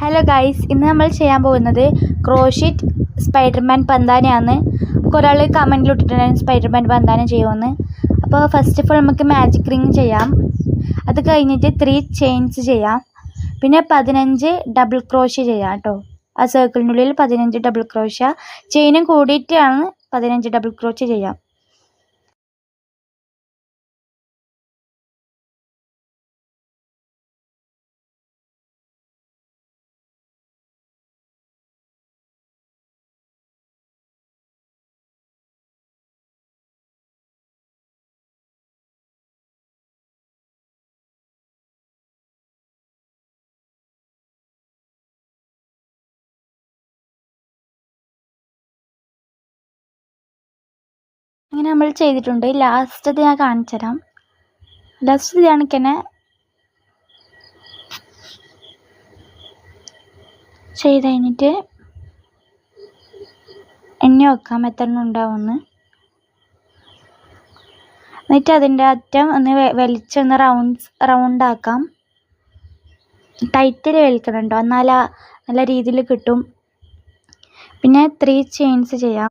Hello guys, ഇന്ന് നമ്മൾ ചെയ്യാൻ പോകുന്നത് ക്രോഷറ്റ് സ്പൈഡർമാൻ ബന്ധാനയാണ്. ഒരാൾ കമൻറ്റിൽ ഇട്ടിട്ടുണ്ടായിരുന്നു സ്പൈഡർമാൻ ബന്ധാന ചെയ്യുമെന്ന്. അപ്പോൾ ഫസ്റ്റ് ഓഫ് ഓൾ നമുക്ക് മാജിക് റിങ് ചെയ്യാം. അത് കഴിഞ്ഞിട്ട് 3 ചെയിൻസ് ചെയ്യാം. പിന്നെ 15 ഡബിൾ ക്രോഷ്യ ചെയ്യാം കേട്ടോ. ആ സർക്കിളിനുള്ളിൽ 15 ഡബിൾ ക്രോഷ്യ, ചെയിനും കൂടിയിട്ടാണ് 15 ഡബിൾ ക്രോഷ്യ ചെയ്യാം. അങ്ങനെ നമ്മൾ ചെയ്തിട്ടുണ്ട്. ലാസ്റ്റത് ഞാൻ കാണിച്ചു തരാം. ലാസ്റ്റ് കണക്ക് തന്നെ ചെയ്ത് കഴിഞ്ഞിട്ട് എണ്ണ വെക്കാം എത്ര ഉണ്ടാവുമെന്ന്. എന്നിട്ട് അതിൻ്റെ അറ്റം ഒന്ന് വലിച്ചൊന്ന് റൗണ്ട് ആക്കാം. ടൈറ്റിൽ വലിക്കണം കേട്ടോ, എന്നാൽ നല്ല രീതിയിൽ കിട്ടും. പിന്നെ 3 ചെയിൻസ് ചെയ്യാം.